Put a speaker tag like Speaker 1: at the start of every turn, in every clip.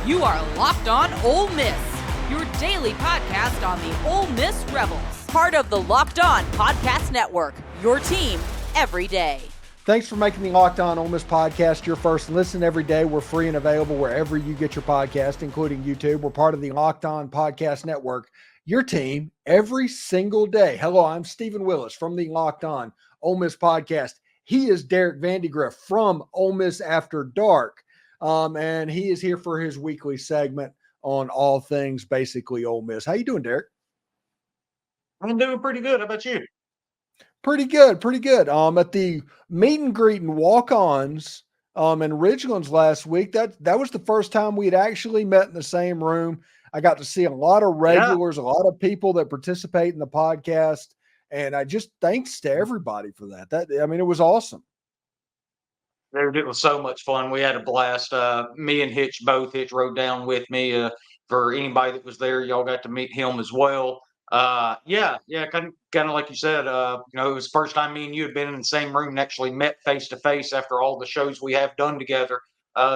Speaker 1: You are Locked On Ole Miss, your daily podcast on the Ole Miss Rebels. Part of the Locked On Podcast Network, your team every day.
Speaker 2: Thanks for making the Locked On Ole Miss podcast your first listen every day. We're free and available wherever you get your podcast, including YouTube. We're part of the Locked On Podcast Network, your team every single day. Hello, I'm Stephen Willis from the Locked On Ole Miss podcast. He is Derek Vandygriff from Ole Miss After Dark, and he is here for his weekly segment on all things basically Ole Miss. How you doing, Derek?
Speaker 3: I'm doing pretty good. How about you?
Speaker 2: Pretty good. At the meet and greet and walk-ons in Ridgelands last week, that was the first time we had actually met in the same room. I got to see a lot of regulars, a lot of people that participate in the podcast, and I just thanks to everybody for that. It was awesome.
Speaker 3: It was so much fun. We had a blast. Me and Hitch rode down with me. For anybody that was there, y'all got to meet him as well. Kind of like you said, it was the first time me and you had been in the same room and actually met face to face after all the shows we have done together.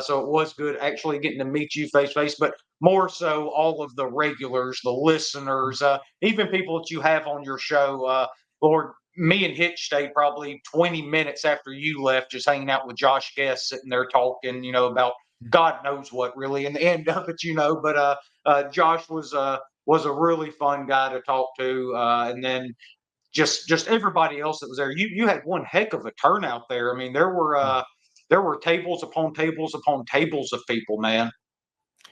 Speaker 3: So it was good actually getting to meet you face to face, but more so all of the regulars, the listeners, even people that you have on your show. Lord, me and Hitch stayed probably 20 minutes after you left, just hanging out with Josh Guest, sitting there talking, about God knows what really in the end of it, but Josh was a really fun guy to talk to. And then just everybody else that was there. You had one heck of a turnout there. I mean, there were tables upon tables upon tables of people, man.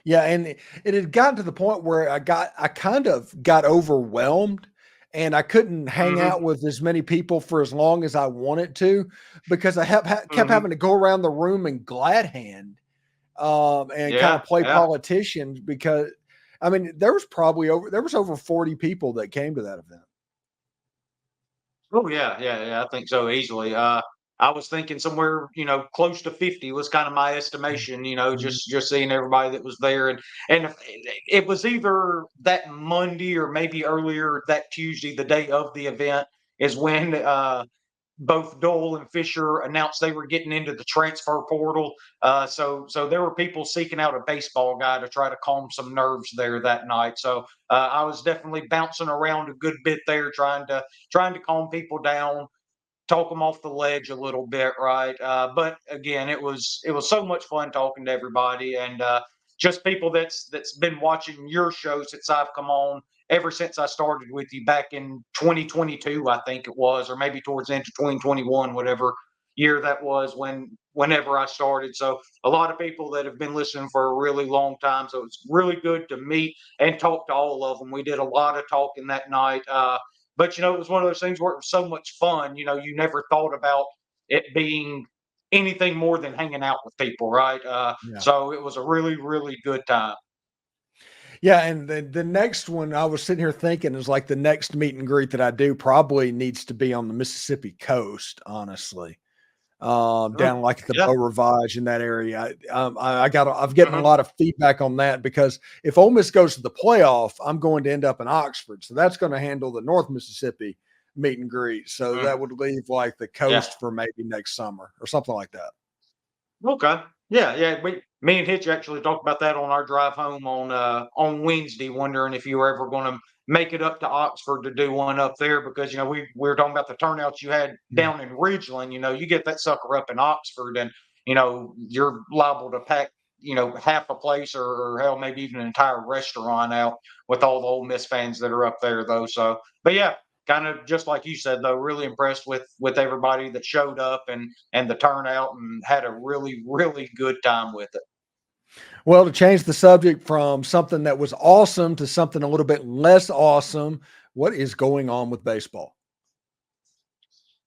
Speaker 2: Yeah, and it had gotten to the point where I kind of got overwhelmed, and I couldn't hang out with as many people for as long as I wanted to, because I kept having to go around the room and glad hand and kind of play politicians, because there was over 40 people that came to that event.
Speaker 3: Oh yeah. I think so easily. I was thinking somewhere, close to 50 was kind of my estimation. Just seeing everybody that was there, and it was either that Monday or maybe earlier that Tuesday, the day of the event, is when both Dole and Fisher announced they were getting into the transfer portal. So there were people seeking out a baseball guy to try to calm some nerves there that night. So I was definitely bouncing around a good bit there, trying to calm people down, talk them off the ledge a little bit, right? But again, it was so much fun talking to everybody, and just people that's been watching your show since I've come on, ever since I started with you back in 2022, I think it was, or maybe towards the end of 2021, whatever year that was, whenever I started. So a lot of people that have been listening for a really long time. So it's really good to meet and talk to all of them. We did a lot of talking that night. But, it was one of those things where it was so much fun. You never thought about it being anything more than hanging out with people, right? So it was a really, really good time.
Speaker 2: Yeah, and the next one I was sitting here thinking is like the next meet and greet that I do probably needs to be on the Mississippi coast, honestly. Down like at the Beau Rivage in that area. I've getting a lot of feedback on that, because if Ole Miss goes to the playoff, I'm going to end up in Oxford. So that's going to handle the North Mississippi meet and greet. So that would leave like the coast for maybe next summer or something like that.
Speaker 3: Okay. Yeah. Me and Hitch actually talked about that on our drive home on Wednesday, wondering if you were ever going to make it up to Oxford to do one up there, because we were talking about the turnouts you had down in Ridgeland. You get that sucker up in Oxford, and you're liable to pack half a place, or hell, maybe even an entire restaurant out with all the Ole Miss fans that are up there, though. So, but yeah. Kind of just like you said, though, really impressed with everybody that showed up and the turnout, and had a really, really good time with it.
Speaker 2: Well, to change the subject from something that was awesome to something a little bit less awesome, what is going on with baseball?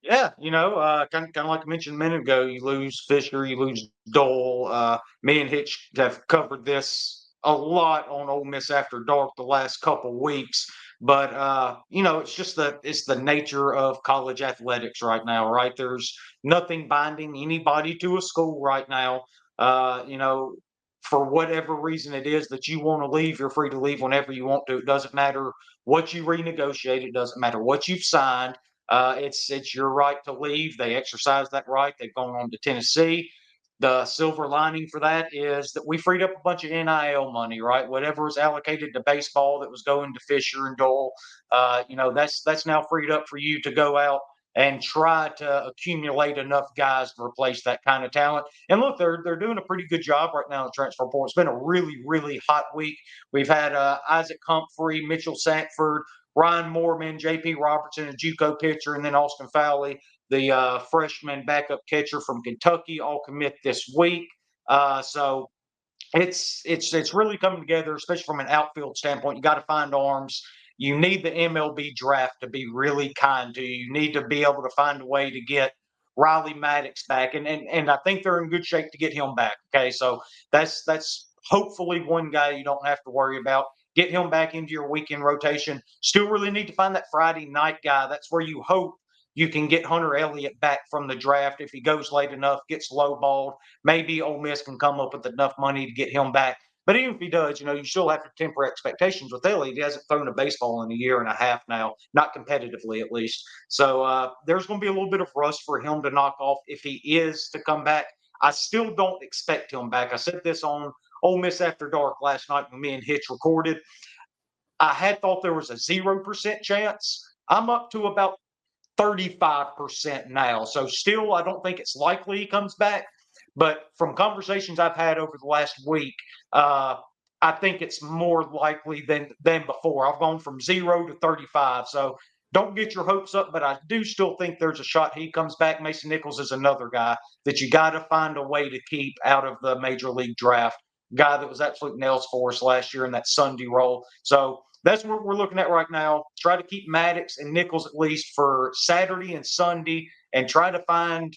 Speaker 3: Yeah, kind of like I mentioned a minute ago, you lose Fisher, you lose Dole. Me and Hitch have covered this a lot on Ole Miss After Dark the last couple weeks. But it's the nature of college athletics right now, right? There's nothing binding anybody to a school right now. For whatever reason it is that you want to leave, you're free to leave whenever you want to. It doesn't matter what you renegotiate. It doesn't matter what you've signed. It's your right to leave. They exercise that right. They've gone on to Tennessee. the silver lining for that is that we freed up a bunch of NIL money, right? Whatever was allocated to baseball that was going to Fisher and Dole, that's now freed up for you to go out and try to accumulate enough guys to replace that kind of talent. And look, they're doing a pretty good job right now in the transfer portal. It's been a really, really hot week. We've had Isaac Humphrey, Mitchell Sanford, Ryan Moorman, J.P. Robertson, a JUCO pitcher, and then Austin Fowley, the freshman backup catcher from Kentucky, all commit this week. So it's really coming together, especially from an outfield standpoint. You got to find arms. You need the MLB draft to be really kind to you. You need to be able to find a way to get Riley Maddox back, and I think they're in good shape to get him back. Okay, so that's hopefully one guy you don't have to worry about. Get him back into your weekend rotation. Still really need to find that Friday night guy. That's where you hope you can get Hunter Elliott back from the draft if he goes late enough, gets lowballed. Maybe Ole Miss can come up with enough money to get him back. But even if he does, you still have to temper expectations with Elliott. He hasn't thrown a baseball in a year and a half now, not competitively at least. So there's going to be a little bit of rust for him to knock off if he is to come back. I still don't expect him back. I said this on Ole Miss After Dark last night when me and Hitch recorded. I had thought there was a 0% chance. I'm up to about 35% now. So still, I don't think it's likely he comes back. But from conversations I've had over the last week, I think it's more likely than before. I've gone from 0 to 35. So don't get your hopes up, but I do still think there's a shot he comes back. Mason Nichols is another guy that you got to find a way to keep out of the major league draft. Guy that was absolute nails for us last year in that Sunday role. So that's what we're looking at right now. Try to keep Maddox and Nichols at least for Saturday and Sunday, and try to find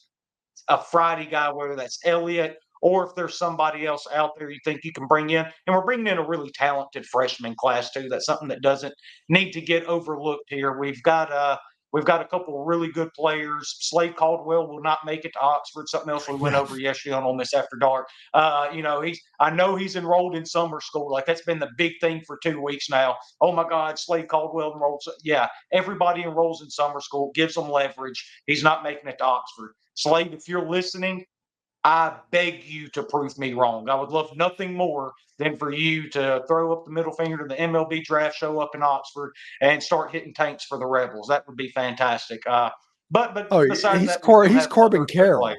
Speaker 3: a Friday guy, whether that's Elliott or if there's somebody else out there you think you can bring in. And we're bringing in a really talented freshman class too. That's something that doesn't need to get overlooked here. We've got a couple of really good players. Slade Caldwell will not make it to Oxford. Something else we went over yesterday on Ole Miss After Dark. I know he's enrolled in summer school. Like, that's been the big thing for 2 weeks now. Oh my God, Slade Caldwell enrolled. Yeah, everybody enrolls in summer school, gives them leverage. He's not making it to Oxford. Slade, if you're listening, I beg you to prove me wrong. I would love nothing more than for you to throw up the middle finger to the MLB draft, show up in Oxford, and start hitting tanks for the Rebels. That would be fantastic. But besides
Speaker 2: he's
Speaker 3: that,
Speaker 2: he's Corbin Carroll.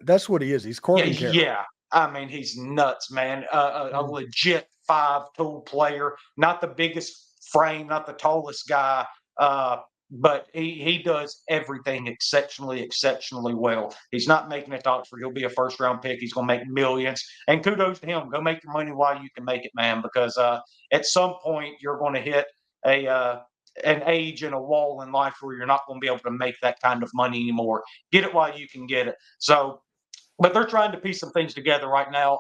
Speaker 2: That's what he is. He's Corbin Carroll.
Speaker 3: Yeah. I mean, he's nuts, man. A legit 5-tool player, not the biggest frame, not the tallest guy. But he does everything exceptionally well. He's not making it to Oxford. He'll be a first-round pick. He's going to make millions. And kudos to him. Go make your money while you can make it, man, because at some point you're going to hit an age and a wall in life where you're not going to be able to make that kind of money anymore. Get it while you can get it. So, but they're trying to piece some things together right now.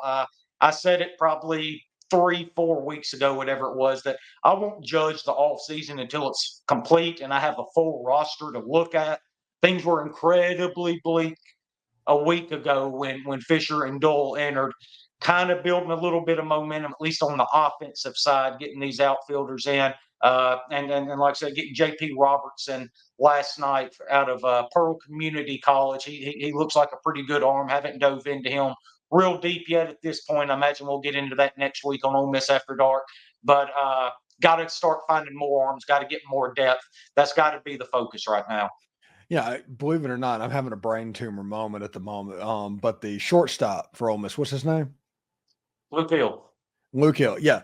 Speaker 3: I said it probably 3-4 weeks ago, whatever it was, that I won't judge the off season until it's complete and I have a full roster to look at. Things were incredibly bleak a week ago when Fisher and Dole entered, kind of building a little bit of momentum, at least on the offensive side, getting these outfielders in. And like I said, getting J.P. Robertson last night out of Pearl Community College. He looks like a pretty good arm. Haven't dove into him real deep yet at this point. I imagine we'll get into that next week on Ole Miss After Dark. But got to start finding more arms, got to get more depth. That's got to be the focus right now.
Speaker 2: Yeah, believe it or not, I'm having a brain tumor moment at the moment. But the shortstop for Ole Miss, what's his name?
Speaker 3: Luke Hill.
Speaker 2: Yeah.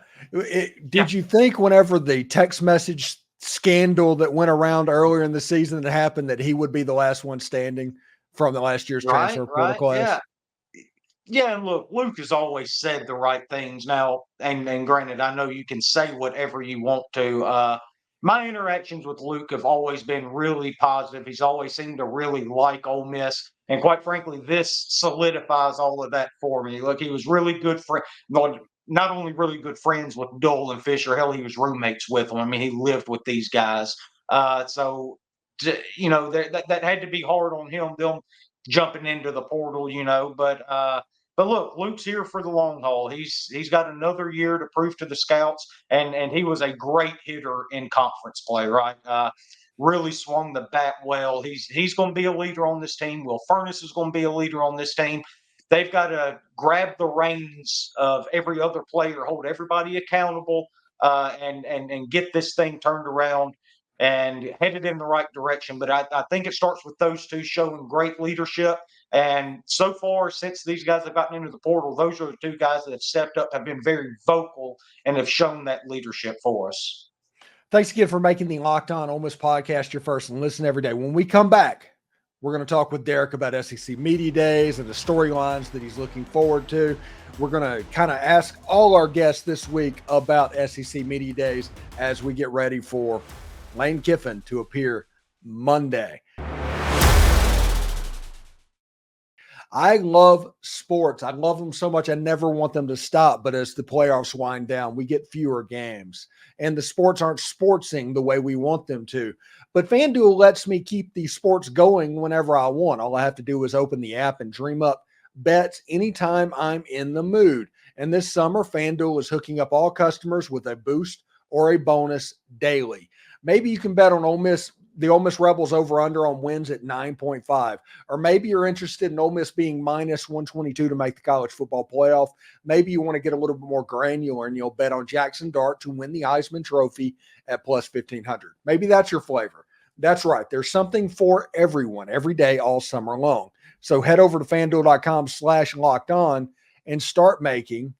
Speaker 2: Did you think whenever the text message scandal that went around earlier in the season that happened that he would be the last one standing from the last year's transfer portal class?
Speaker 3: Yeah, and look, Luke has always said the right things now. And granted, I know you can say whatever you want to. My interactions with Luke have always been really positive. He's always seemed to really like Ole Miss. And quite frankly, this solidifies all of that for me. Look, he was really good friend. Not only really good friends with Dole and Fisher, hell, he was roommates with them. I mean, he lived with these guys. So that had to be hard on him, them jumping into the portal, But look, Luke's here for the long haul. He's got another year to prove to the scouts, and he was a great hitter in conference play, right? Really swung the bat well. He's going to be a leader on this team. Will Furness is going to be a leader on this team. they've got to grab the reins of every other player, hold everybody accountable, and get this thing turned around and headed in the right direction. But I think it starts with those two showing great leadership. And so far, since these guys have gotten into the portal, those are the two guys that have stepped up, have been very vocal, and have shown that leadership for us.
Speaker 2: Thanks again for making the Locked On Ole Miss podcast your first and listen every day. When we come back, we're going to talk with Derek about SEC Media Days and the storylines that he's looking forward to. We're going to kind of ask all our guests this week about SEC Media Days as we get ready for Lane Kiffin to appear Monday. I love sports. I love them so much. I never want them to stop. But as the playoffs wind down, we get fewer games. And the sports aren't sportsing the way we want them to. But FanDuel lets me keep the sports going whenever I want. All I have to do is open the app and dream up bets anytime I'm in the mood. And this summer, FanDuel is hooking up all customers with a boost or a bonus daily. Maybe you can bet on Ole Miss, the Ole Miss Rebels over under on wins at 9.5. Or maybe you're interested in Ole Miss being minus 122 to make the college football playoff. Maybe you want to get a little bit more granular and you'll bet on Jackson Dart to win the Heisman Trophy at plus 1,500. Maybe that's your flavor. That's right. There's something for everyone every day all summer long. So head over to FanDuel.com/lockedon and start making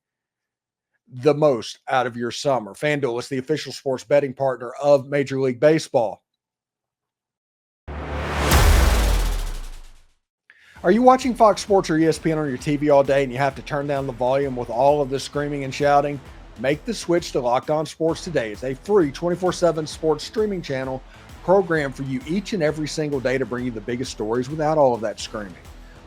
Speaker 2: the most out of your summer. FanDuel is the official sports betting partner of Major League Baseball. Are you watching Fox Sports or ESPN on your TV all day and you have to turn down the volume with all of the screaming and shouting? Make the switch to Locked On Sports today. It's a free 24/7 sports streaming channel programmed for you each and every single day to bring you the biggest stories without all of that screaming.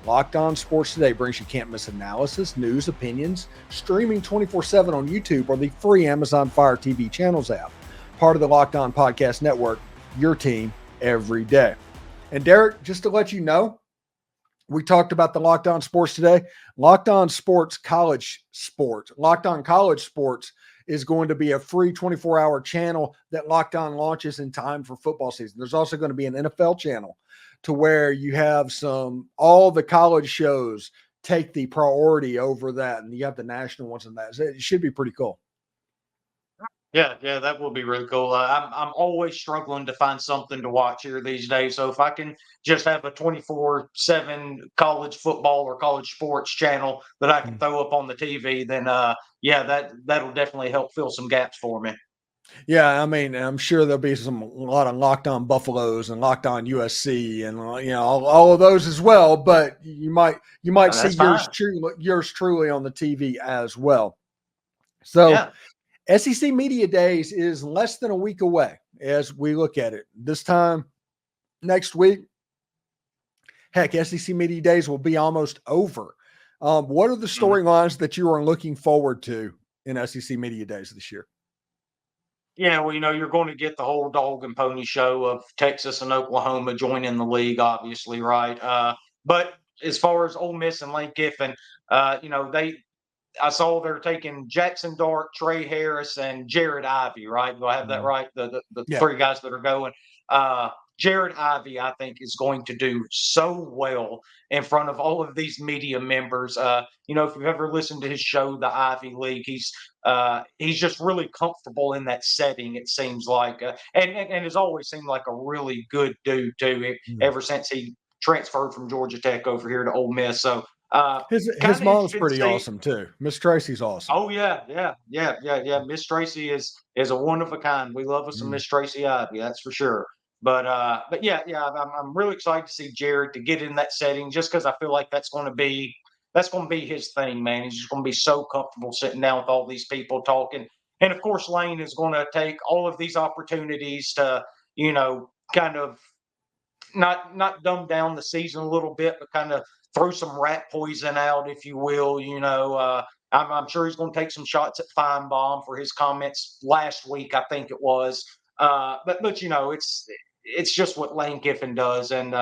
Speaker 2: Locked On Sports Today brings you can't-miss analysis, news, opinions, streaming 24/7 on YouTube or the free Amazon Fire TV channels app. Part of the Locked On Podcast Network, your team every day. And Derek, just to let you know, we talked about the Locked On Sports today. Locked On Sports College Sports. Locked On College Sports is going to be a free 24-hour channel that Locked On launches in time for football season. There's also going to be an NFL channel to where you have all the college shows take the priority over that, and you have the national ones and that. It should be pretty cool.
Speaker 3: Yeah, that will be really cool. I'm always struggling to find something to watch here these days. So if I can just have a 24/7 college football or college sports channel that I can throw up on the TV, then that'll definitely help fill some gaps for me.
Speaker 2: Yeah, I mean, I'm sure there'll be a lot of Locked On Buffaloes and Locked On USC and all of those as well. But you might see yours truly on the TV as well. So. Yeah. SEC Media Days is less than a week away as we look at it. This time next week, heck, SEC Media Days will be almost over. What are the storylines that you are looking forward to in SEC Media Days this year?
Speaker 3: Yeah, well, you're going to get the whole dog and pony show of Texas and Oklahoma joining the league, obviously, right? But as far as Ole Miss and Lane Kiffin, I saw they're taking Jackson Dart, Trey Harris, and Jared Ivey, right? Do I have that right? The three guys that are going. Jared Ivey, I think, is going to do so well in front of all of these media members. If you've ever listened to his show, The Ivy League, he's just really comfortable in that setting, it seems like. And has always seemed like a really good dude, too, ever since he transferred from Georgia Tech over here to Ole Miss. So,
Speaker 2: his mom's pretty awesome too. Miss Tracy's awesome.
Speaker 3: Oh yeah. Miss Tracy is a one of a kind. We love us some Miss Tracy Ivy, that's for sure. But I'm really excited to see Jared to get in that setting, just because I feel like that's going to be his thing, man. He's just going to be so comfortable sitting down with all these people talking, and of course Lane is going to take all of these opportunities to kind of not dumb down the season a little bit, but kind of throw some rat poison out, if you will. I'm sure he's going to take some shots at Feinbaum for his comments last week, I think it was. But it's just what Lane Kiffin does, and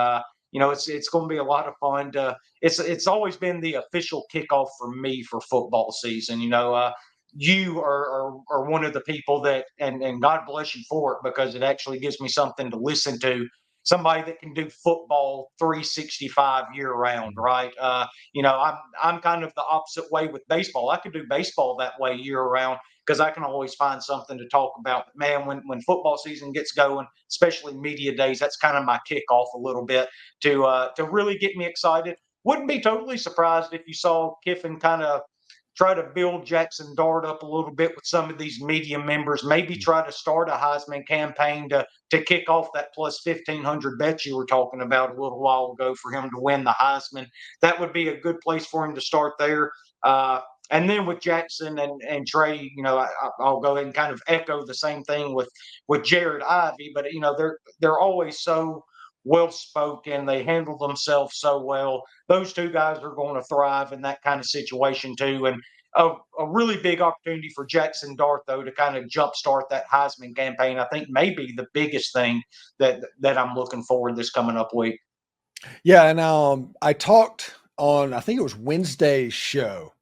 Speaker 3: it's going to be a lot of fun. It's always been the official kickoff for me for football season. You are one of the people that, and God bless you for it, because it actually gives me something to listen to somebody that can do football 365 year round, right? I'm kind of the opposite way with baseball. I could do baseball that way year round because I can always find something to talk about. But man, when football season gets going, especially media days, that's kind of my kickoff a little bit to really get me excited. Wouldn't be totally surprised if you saw Kiffin kind of try to build Jackson Dart up a little bit with some of these media members, maybe try to start a Heisman campaign to kick off that plus 1,500 bet you were talking about a little while ago for him to win the Heisman. That would be a good place for him to start there. And then with Jackson and Trey, I'll go ahead and kind of echo the same thing with Jared Ivey, but they're always so well spoken. They handle themselves so well. Those two guys are going to thrive in that kind of situation too. And a really big opportunity for Jackson Dart, though, to kind of jumpstart that Heisman campaign. I think maybe the biggest thing that I'm looking forward this coming up week.
Speaker 2: Yeah, and I talked on, I think it was Wednesday's show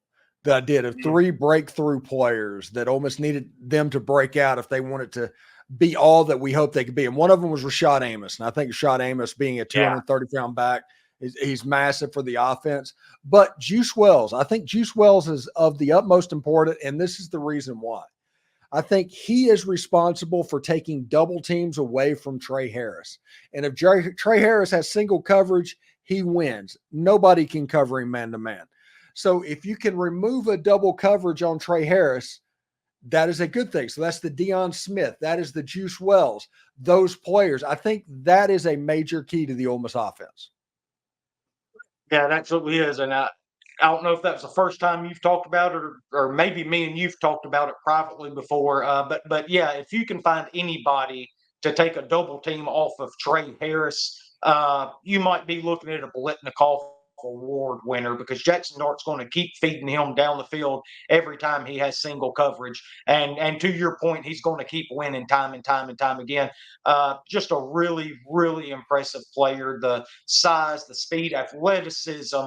Speaker 2: that I did, of 3 breakthrough players that Ole Miss needed them to break out if they wanted to be all that we hope they could be. And one of them was Rashad Amos. And I think Rashad Amos, being a 230-pound back, he's massive for the offense. But Juice Wells, I think Juice Wells is of the utmost importance, and this is the reason why. I think he is responsible for taking double teams away from Trey Harris. And if Trey Harris has single coverage, he wins. Nobody can cover him man-to-man. So if you can remove a double coverage on Trey Harris, that is a good thing. So that's the Deion Smith. That is the Juice Wells. Those players. I think that is a major key to the Ole Miss offense.
Speaker 3: Yeah, it absolutely is. And I don't know if that's the first time you've talked about it, or maybe me and you've talked about it privately before. But yeah, if you can find anybody to take a double team off of Trey Harris, you might be looking at a Biletnikoff Award winner, because Jackson Dart's going to keep feeding him down the field every time he has single coverage. And to your point, he's going to keep winning time and time and time again. Just a really, really impressive player. The size, the speed, athleticism,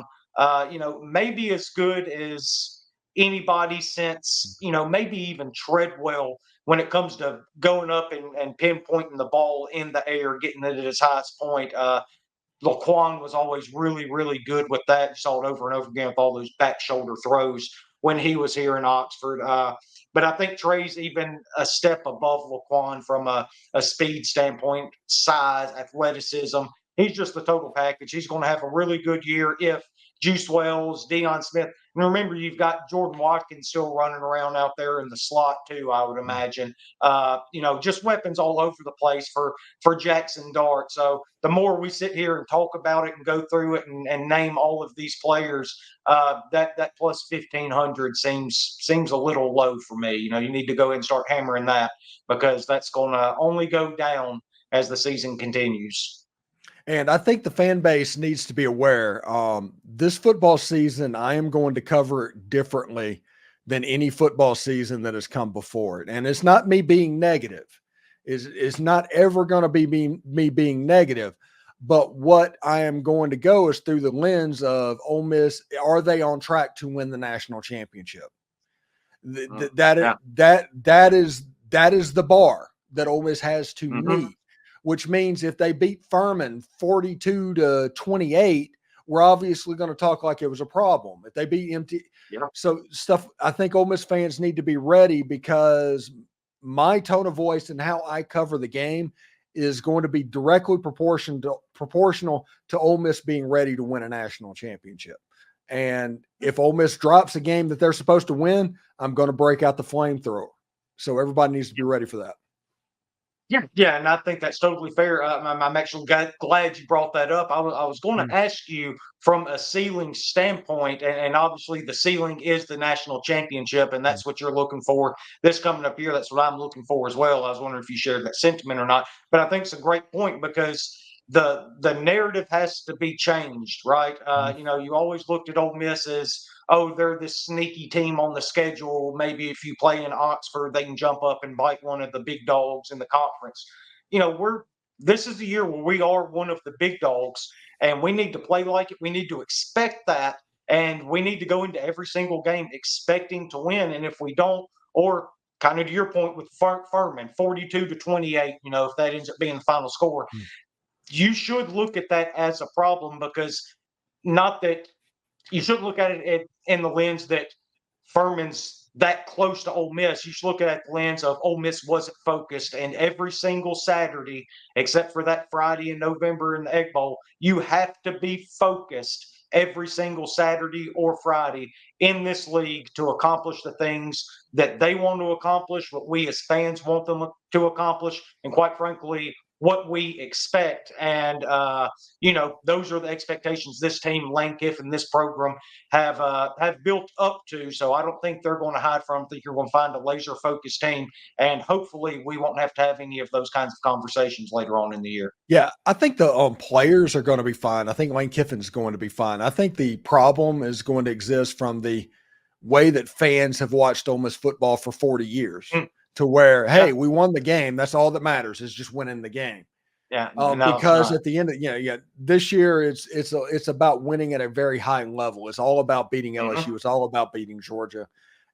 Speaker 3: maybe as good as anybody since, maybe even Treadwell when it comes to going up and pinpointing the ball in the air, getting it at its highest point. Laquan was always really, really good with that. You saw it over and over again with all those back shoulder throws when he was here in Oxford. But I think Trey's even a step above Laquan from a speed standpoint, size, athleticism. He's just the total package. He's going to have a really good year if Juice Wells, Deion Smith. And remember, you've got Jordan Watkins still running around out there in the slot too, I would imagine. Just weapons all over the place for Jackson Dart. So the more we sit here and talk about it and go through it and name all of these players, that plus 1,500 seems a little low for me. You need to go ahead and start hammering that, because that's going to only go down as the season continues.
Speaker 2: And I think the fan base needs to be aware. This football season, I am going to cover it differently than any football season that has come before it. And it's not me being negative. It's not ever going to be me being negative. But what I am going to go is through the lens of Ole Miss. Are they on track to win the national championship? That is the bar that Ole Miss has to meet. Which means if they beat Furman 42-28, we're obviously going to talk like it was a problem. If they beat MT, so stuff. I think Ole Miss fans need to be ready, because my tone of voice and how I cover the game is going to be directly proportional to Ole Miss being ready to win a national championship. And if Ole Miss drops a game that they're supposed to win, I'm going to break out the flamethrower. So everybody needs to be ready for that.
Speaker 3: Yeah, and I think that's totally fair. I'm actually glad you brought that up. I was going to ask you from a ceiling standpoint, and obviously the ceiling is the national championship, and that's what you're looking for this coming up here. That's what I'm looking for as well. I was wondering if you shared that sentiment or not. But I think it's a great point, because the narrative has to be changed, right? You always looked at Ole Miss as, oh, they're this sneaky team on the schedule. Maybe if you play in Oxford, they can jump up and bite one of the big dogs in the conference. This is the year where we are one of the big dogs, and we need to play like it. We need to expect that, and we need to go into every single game expecting to win. And if we don't, or kind of to your point with Furman, 42-28, if that ends up being the final score, you should look at that as a problem, because not that you should look at it in the lens that Furman's that close to Ole Miss. You should look at the lens of Ole Miss wasn't focused, and every single Saturday, except for that Friday in November in the Egg Bowl, you have to be focused every single Saturday or Friday in this league to accomplish the things that they want to accomplish, what we as fans want them to accomplish, and quite frankly, what we expect. And those are the expectations this team, Lane Kiffin, this program have built up to. So I don't think they're going to hide from. I think you're going to find a laser focused team, and hopefully we won't have to have any of those kinds of conversations later on in the year.
Speaker 2: Yeah, I think the players are going to be fine. I think Lane Kiffin's going to be fine. I think the problem is going to exist from the way that fans have watched Ole Miss football for 40 years. To where, hey, we won the game. That's all that matters, is just winning the game.
Speaker 3: Yeah,
Speaker 2: because at the end of this year it's about winning at a very high level. It's all about beating LSU. It's all about beating Georgia,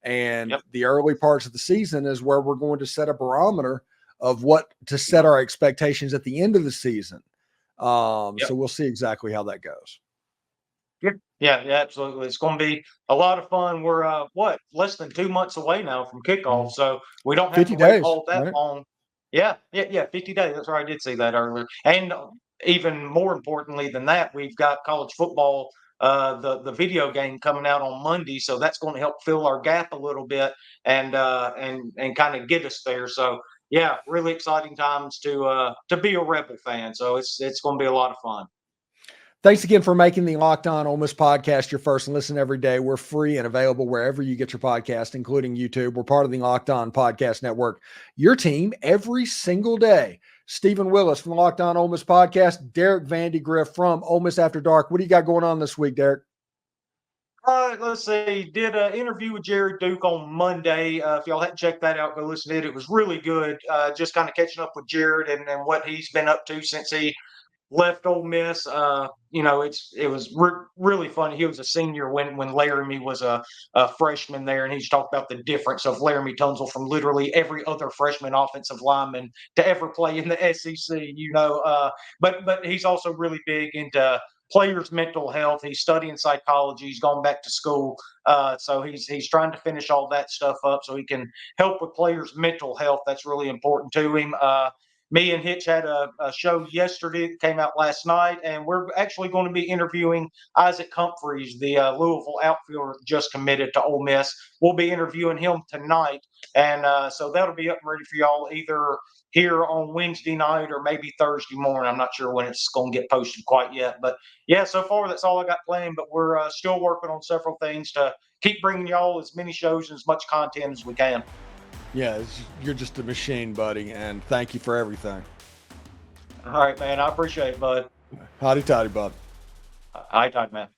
Speaker 2: and the early parts of the season is where we're going to set a barometer of what to set our expectations at the end of the season. So we'll see exactly how that goes.
Speaker 3: Yeah, absolutely. It's going to be a lot of fun. We're less than 2 months away now from kickoff, so we don't have to wait all that long. Yeah, 50 days. That's right. I did see that earlier. And even more importantly than that, we've got college football, the video game coming out on Monday, so that's going to help fill our gap a little bit and kind of get us there. So yeah, really exciting times to be a Rebel fan. So it's going to be a lot of fun.
Speaker 2: Thanks again for making the Locked On Ole Miss podcast your first listen every day. We're free and available wherever you get your podcast, including YouTube. We're part of the Locked On Podcast Network, your team every single day. Stephen Willis from the Locked On Ole Miss podcast, Derek Vandygriff from Ole Miss After Dark. What do you got going on this week, Derek?
Speaker 3: Let's see. Did an interview with Jared Duke on Monday. If y'all hadn't checked that out, go listen to it. It was really good. Just kind of catching up with Jared and what he's been up to since he left Ole Miss. It was really funny. He was a senior when Laramie was a freshman there, and he's talked about the difference of Laramie Tunsil from literally every other freshman offensive lineman to ever play in the SEC. But he's also really big into players' mental health. He's studying psychology. He's gone back to school, so he's trying to finish all that stuff up so he can help with players' mental health. That's really important to him. Me and Hitch had a show yesterday that came out last night, and we're actually going to be interviewing Isaac Humphries, the Louisville outfielder just committed to Ole Miss. We'll be interviewing him tonight, and so that'll be up and ready for y'all either here on Wednesday night or maybe Thursday morning. I'm not sure when it's going to get posted quite yet, but yeah, so far that's all I got planned, but we're still working on several things to keep bringing y'all as many shows and as much content as we can.
Speaker 2: Yeah, you're just a machine, buddy, and thank you for everything.
Speaker 3: All right, man. I appreciate it, bud.
Speaker 2: Howdy toddy, bud.
Speaker 3: Howdy toddy, man.